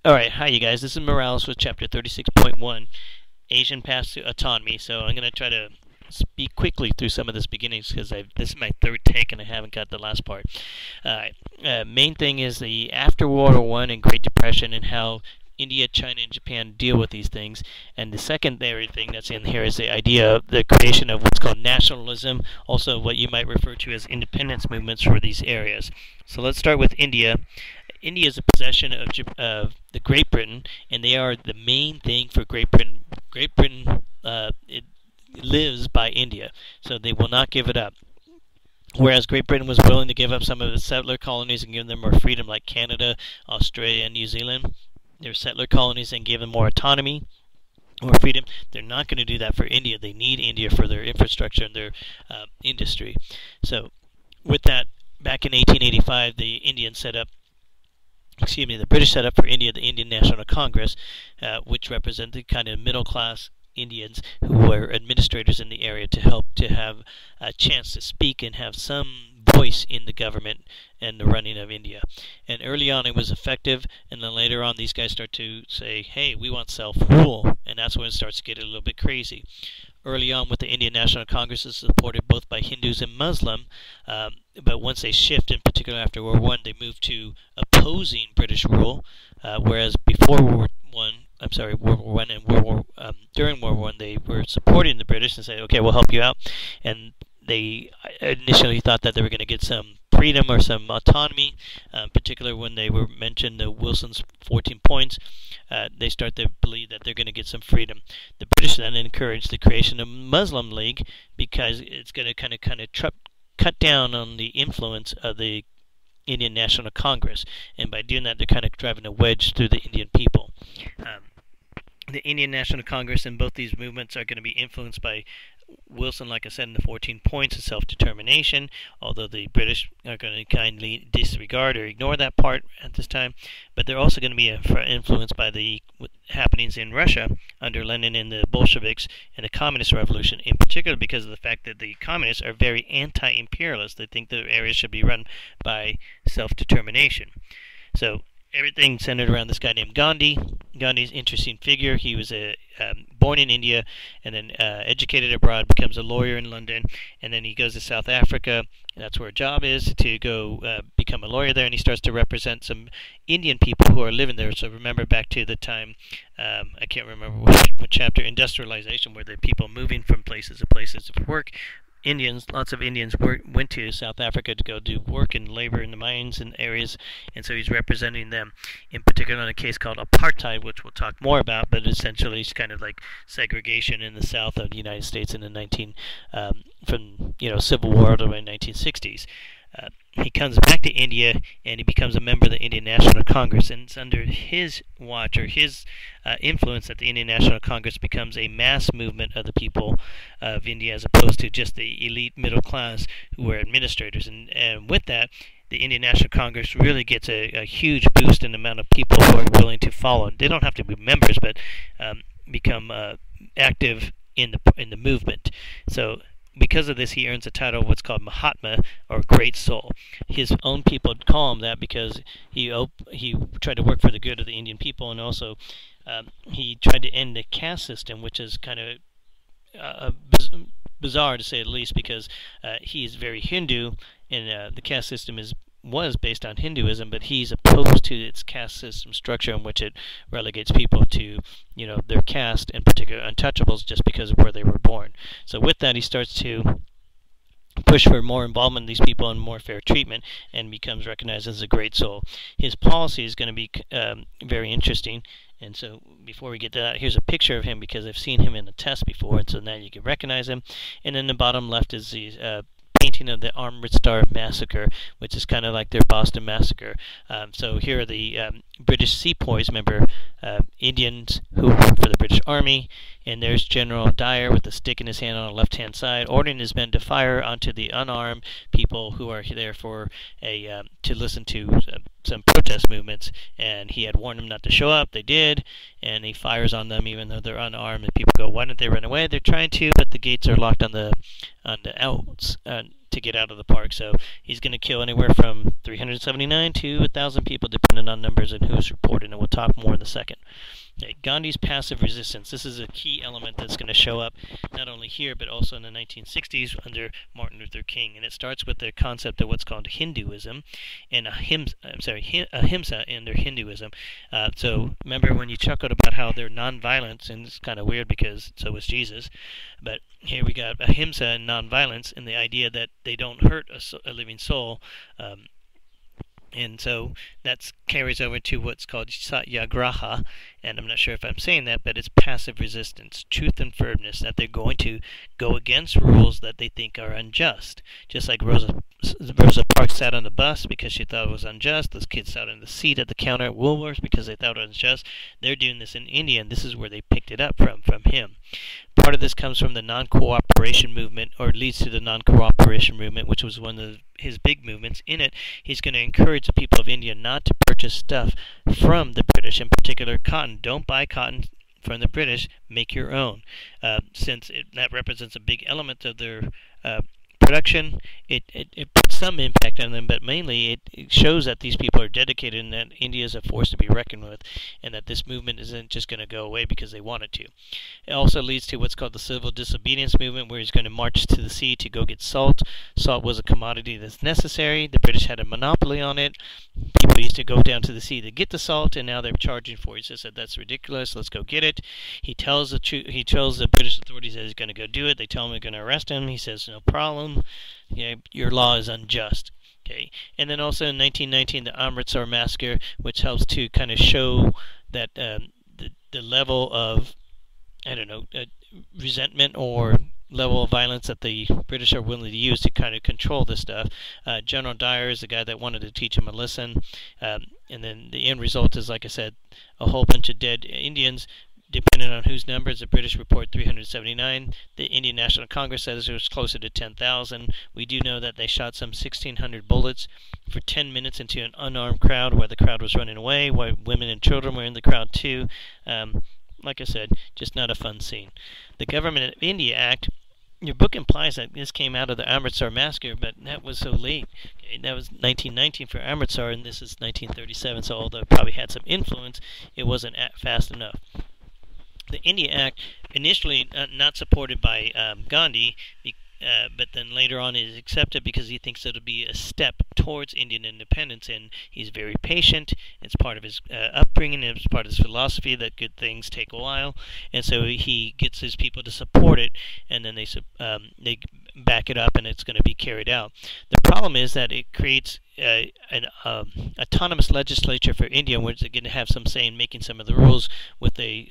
Alright, hi you guys. This is Morales with chapter 36.1, Asian Path to Autonomy. So I'm going to try to speak quickly through some of this beginnings because this is my third take and I haven't got the last part. Main thing is the after World War I and Great Depression and how India, China, and Japan deal with these things. And the secondary thing that's in here is the idea of the creation of what's called nationalism, also what you might refer to as independence movements for these areas. So let's start with India. India is a possession of the Great Britain, and they are the main thing for Great Britain. Great Britain it lives by India, so they will not give it up. Whereas Great Britain was willing to give up some of its settler colonies and give them more freedom, like Canada, Australia, and New Zealand. Their settler colonies and give them more autonomy, more freedom. They're not going to do that for India. They need India for their infrastructure and their industry. So, with that, back in 1885, the British set up for India the Indian National Congress, which represented kind of middle-class Indians who were administrators in the area to help to have a chance to speak and have some voice in the government and the running of India. And early on it was effective, and then later on these guys start to say, hey, we want self-rule, and that's when it starts to get a little bit crazy. Early on with the Indian National Congress is supported both by Hindus and Muslim, but once they shift, in particular after World War I, they move to opposing British rule, whereas before World War I and during World War I, they were supporting the British and saying, okay, we'll help you out, and they initially thought that they were going to get some freedom or some autonomy, particularly when they were mentioned the Wilson's 14 points. They start to believe that they're going to get some freedom. The British then encouraged the creation of a Muslim League because it's going to kind of cut down on the influence of the Indian National Congress, and by doing that, they're kind of driving a wedge through the Indian people. The Indian National Congress and both these movements are going to be influenced by Wilson, like I said, in the 14 points of self-determination, although the British are going to kindly disregard or ignore that part at this time. But they're also going to be influenced by the happenings in Russia under Lenin and the Bolsheviks and the Communist Revolution, in particular because of the fact that the Communists are very anti-imperialist. They think the areas should be run by self-determination. So everything centered around this guy named Gandhi. Gandhi's an interesting figure. He was born in India and then educated abroad, becomes a lawyer in London, and then he goes to South Africa, and that's where a job is, to go become a lawyer there, and he starts to represent some Indian people who are living there. So remember back to the time, I can't remember what chapter, industrialization, where the people moving from places to places for work. Lots of Indians went to South Africa to go do work and labor in the mines and areas, and so he's representing them, in particular in a case called apartheid, which we'll talk more about, but essentially it's kind of like segregation in the South of the United States in the Civil War to the 1960s. He comes back to India and he becomes a member of the Indian National Congress, and it's under his watch or his influence that the Indian National Congress becomes a mass movement of the people of India as opposed to just the elite middle class who were administrators. And with that, the Indian National Congress really gets a huge boost in the amount of people who are willing to follow. They don't have to be members, but become active in the movement. So because of this, he earns a title of what's called Mahatma, or Great Soul. His own people call him that because he tried to work for the good of the Indian people, and also he tried to end the caste system, which is kind of bizarre to say the least, because he is very Hindu, and the caste system was based on Hinduism, but he's opposed to its caste system structure in which it relegates people to, their caste, in particular untouchables, just because of where they were born. So with that, he starts to push for more involvement in these people and more fair treatment, and becomes recognized as a great soul. His policy is going to be very interesting, and so before we get to that, here's a picture of him because I've seen him in a test before, and so now you can recognize him. And then the bottom left is the painting of the Amritsar massacre, which is kind of like their Boston massacre. So here are the British sepoys, remember, Indians who worked for the British Army, and there's General Dyer with a stick in his hand on the left-hand side, ordering his men to fire onto the unarmed people who are there for to listen to some protest movements. And he had warned them not to show up. They did, and he fires on them even though they're unarmed. And people go, "Why don't they run away?" They're trying to, but the gates are locked on the outs. to get out of the park. So he's going to kill anywhere from 379 to 1,000 people, depending on numbers and who's reported, and we'll talk more in a second. Okay, Gandhi's passive resistance. This is a key element that's going to show up not only here but also in the 1960s under Martin Luther King, and it starts with the concept of what's called Hinduism and ahimsa in their Hinduism. So remember when you chuckled about how they're nonviolent, and it's kind of weird because so was Jesus, but here we got ahimsa and nonviolence, and the idea that they don't hurt a living soul. And so that carries over to what's called satyagraha, and I'm not sure if I'm saying that, but it's passive resistance, truth and firmness, that they're going to go against rules that they think are unjust. Just like Rosa Parks sat on the bus because she thought it was unjust. Those kids sat on the seat at the counter at Woolworths because they thought it was unjust. They're doing this in India, and this is where they picked it up from him. Part of this comes from the non-cooperation movement, or leads to the non-cooperation movement, which was one of his big movements. In it, he's going to encourage the people of India not to purchase stuff from the British, in particular cotton. Don't buy cotton from the British, make your own. Since that represents a big element of their production, it puts some impact on them, but mainly it shows that these people are dedicated and that India is a force to be reckoned with, and that this movement isn't just going to go away because they want it to. It also leads to what's called the civil disobedience movement, where he's going to march to the sea to go get salt. Salt was a commodity that's necessary. The British had a monopoly on it. People used to go down to the sea to get the salt, and now they're charging for it. He said, that's ridiculous, let's go get it. He tells the British authorities that he's going to go do it. They tell him they're going to arrest him. He says, no problem. Your law is unjust. Okay, and then also in 1919, the Amritsar massacre, which helps to kind of show that the level of, resentment or level of violence that the British are willing to use to kind of control this stuff. General Dyer is the guy that wanted to teach him a lesson, and then the end result is, like I said, a whole bunch of dead Indians. Depending on whose numbers, the British report 379. The Indian National Congress says it was closer to 10,000. We do know that they shot some 1,600 bullets for 10 minutes into an unarmed crowd, while the crowd was running away, while women and children were in the crowd too. Like I said, just not a fun scene. The Government of India Act. Your book implies that this came out of the Amritsar massacre, but that was so late. Okay, that was 1919 for Amritsar, and this is 1937, so although it probably had some influence, it wasn't fast enough. The India Act, initially not supported by Gandhi, but then later on is accepted because he thinks it'll be a step towards Indian independence, and he's very patient. It's part of his upbringing, and it's part of his philosophy that good things take a while, and so he gets his people to support it, and then they back it up, and it's going to be carried out. The problem is that it creates an autonomous legislature for India, which is going to have some say in making some of the rules, with the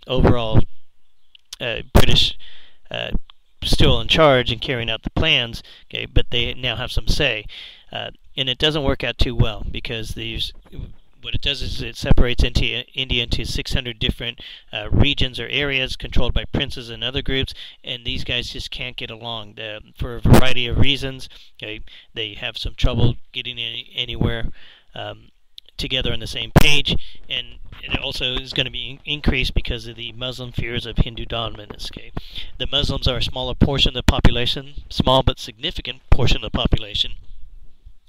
overall British still in charge and carrying out the plans. Okay, but they now have some say, and it doesn't work out too well, because what it does is it separates India into 600 different regions or areas controlled by princes and other groups, and these guys just can't get along for a variety of reasons. Okay, they have some trouble getting anywhere together on the same page, and it also is going to be increased because of the Muslim fears of Hindu dominance. Okay, the Muslims are a smaller portion of the population, small but significant portion of the population,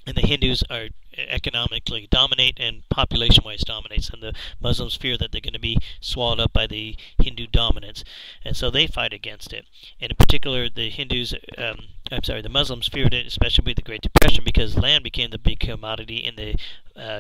and the Hindus are economically dominate and population-wise dominates, and the Muslims fear that they're going to be swallowed up by the Hindu dominance, and so they fight against it. And in particular, the Muslims feared it, especially with the Great Depression, because land became the big commodity, and the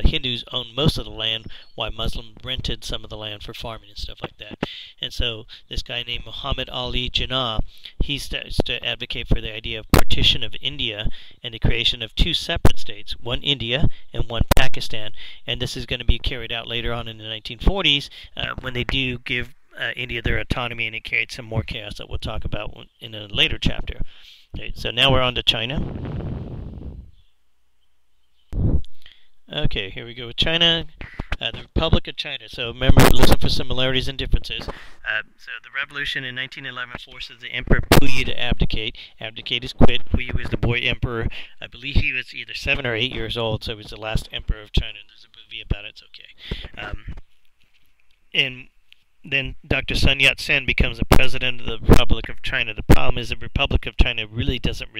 Hindus owned most of the land, while Muslims rented some of the land for farming and stuff like that. And so this guy named Muhammad Ali Jinnah, he starts to advocate for the idea of partition of India and the creation of two separate states, one India and one Pakistan. And this is going to be carried out later on in the 1940s when they do give India their autonomy, and it creates some more chaos that we'll talk about in a later chapter. Okay, so now we're on to China. Okay, here we go with China, the Republic of China. So remember, listen for similarities and differences. So the revolution in 1911 forces the Emperor Puyi to abdicate. Abdicate is quit. Puyi was the boy emperor. I believe he was either 7 or 8 years old, so he was the last emperor of China. There's a movie about it. It's okay. And then Dr. Sun Yat-sen becomes the president of the Republic of China. The problem is the Republic of China really doesn't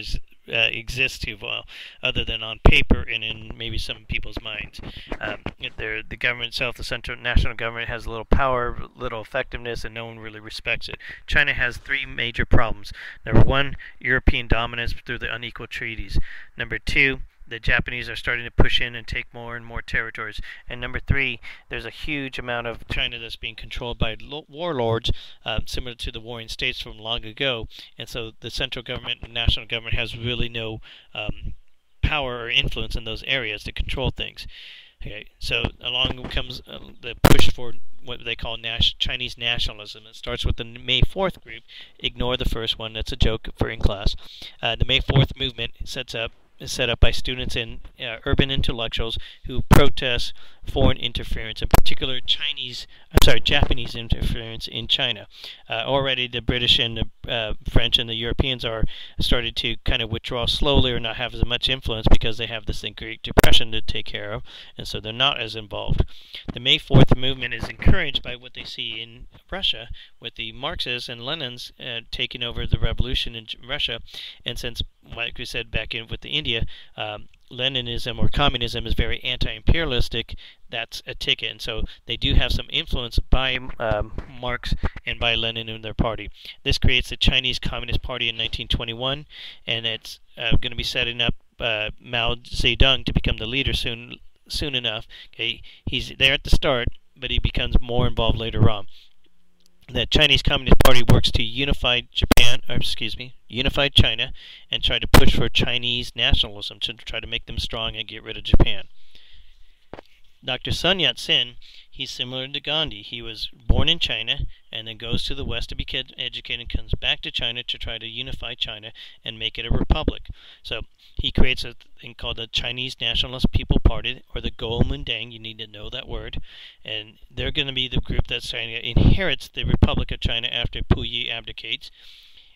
exist too well, other than on paper and in maybe some people's minds. The government itself, the central national government, has little power, little effectiveness, and no one really respects it. China has three major problems. Number one, European dominance through the unequal treaties. Number two, the Japanese are starting to push in and take more and more territories. And number three, there's a huge amount of China that's being controlled by warlords, similar to the warring states from long ago. And so the central government and national government has really no power or influence in those areas to control things. Okay, so along comes the push for what they call Chinese nationalism. It starts with the May 4th group. Ignore the first one. That's a joke for in class. The May 4th movement is set up by students and urban intellectuals who protest foreign interference, in particular Japanese interference in China. Already the British and the French and the Europeans are started to kind of withdraw slowly or not have as much influence because they have this Great Depression to take care of, and so they're not as involved. The May 4th movement is encouraged by what they see in Russia with the Marxists and Lenins taking over the revolution in Russia, and since, like we said back in with the India, Leninism or communism is very anti-imperialistic, that's a ticket. And so they do have some influence by Marx and by Lenin in their party. This creates the Chinese Communist Party in 1921, and it's going to be setting up Mao Zedong to become the leader soon enough. Okay, he's there at the start, but he becomes more involved later on. The Chinese Communist Party works to unify China, and try to push for Chinese nationalism to try to make them strong and get rid of Japan. Dr. Sun Yat-sen, he's similar to Gandhi. He was born in China and then goes to the West to be educated and comes back to China to try to unify China and make it a republic. So he creates a thing called the Chinese Nationalist People Party, or the Kuomintang. You need to know that word. And they're going to be the group that inherits the Republic of China after Puyi abdicates.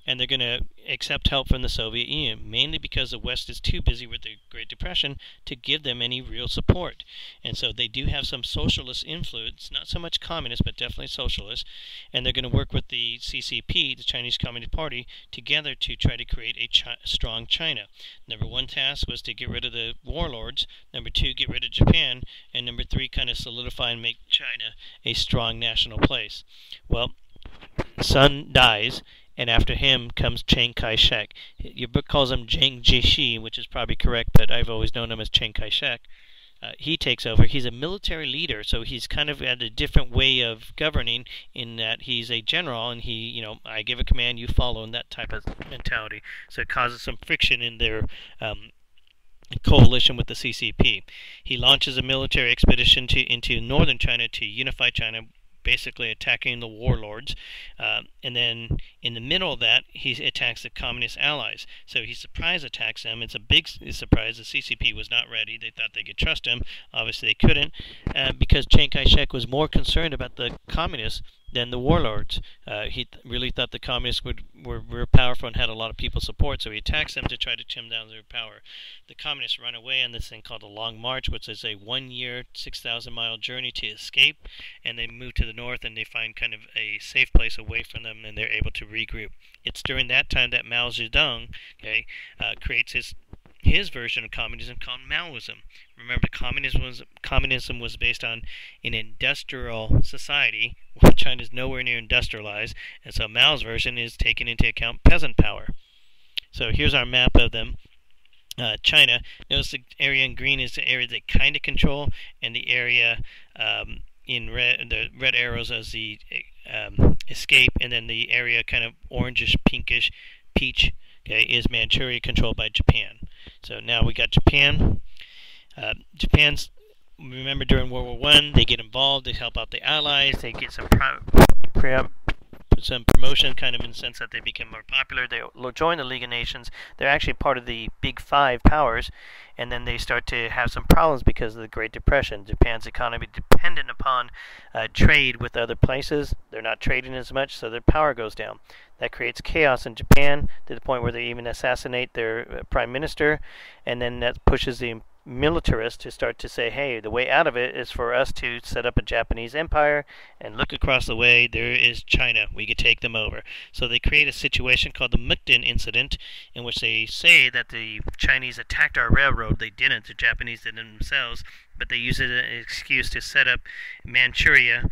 And they're going to accept help from the Soviet Union, mainly because the West is too busy with the Great Depression to give them any real support. And so they do have some socialist influence, not so much communist, but definitely socialist. And they're going to work with the CCP, the Chinese Communist Party, together to try to create a strong China. Number one task was to get rid of the warlords. Number two, get rid of Japan. And number three, kind of solidify and make China a strong national place. Well, Sun dies, and after him comes Chiang Kai-shek. Your book calls him Jiang Jieshi, which is probably correct, but I've always known him as Chiang Kai-shek. He takes over. He's a military leader, so he's kind of at a different way of governing in that he's a general, and he, I give a command, you follow, and that type of mentality. So it causes some friction in their coalition with the CCP. He launches a military expedition into northern China to unify China, basically attacking the warlords, and then in the middle of that he attacks the communist allies. So he surprise attacks them. It's a big surprise. The CCP was not ready. They thought they could trust him. Obviously they couldn't, because Chiang Kai-shek was more concerned about the communists than the warlords. He really thought the communists were real powerful and had a lot of people's support, so he attacks them to try to trim down their power. The communists run away on this thing called the Long March, which is a 1-year, 6,000-mile journey to escape, and they move to the north and they find kind of a safe place away from them, and they're able to regroup. It's during that time that Mao Zedong creates his version of communism called Maoism. Remember, communism was based on an industrial society, while China's nowhere near industrialized, and so Mao's version is taking into account peasant power. So here's our map of them. China, notice the area in green is the area they kind of control, and the area in red, the red arrows as the escape, and then the area kind of orangish, pinkish, peach, is Manchuria, controlled by Japan. So now we got Japan. Japan's, remember, during World War I, they get involved, they help out the Allies, they get some promotion, kind of in the sense that they become more popular. They join the League of Nations. They're actually part of the Big Five powers, and then they start to have some problems because of the Great Depression. Japan's economy dependent upon trade with other places. They're not trading as much, so their power goes down. That creates chaos in Japan to the point where they even assassinate their prime minister, and then that pushes the militarists to start to say, hey, the way out of it is for us to set up a Japanese empire and look across the way, there is China. We could take them over. So they create a situation called the Mukden Incident, in which they say that the Chinese attacked our railroad. They didn't. The Japanese did it themselves, but they use it as an excuse to set up Manchuria